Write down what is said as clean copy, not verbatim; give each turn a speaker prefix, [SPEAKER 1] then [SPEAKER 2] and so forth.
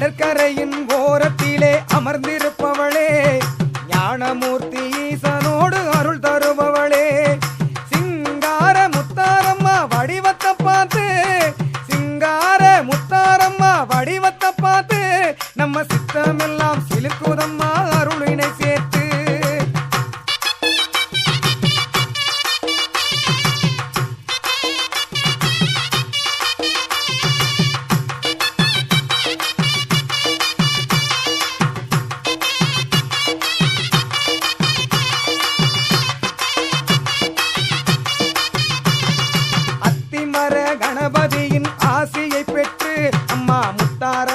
[SPEAKER 1] கடற்கரையின் ஓரத்திலே அமர்ந்திருப்பவளே, ஞானமூர்த்தி ஈசனோடு அருள் தருபவளே, சிங்கார முத்தாரம்மா வடிவத்தை பார்த்து, சிங்கார முத்தாரம்மா வடிவத்தை பார்த்து நம்ம சித்தமெல்லாம் சிலுக்குதம்மா அருளினை சேர்த்து. கணபதியின் ஆசியை பெற்று அம்மா முத்தார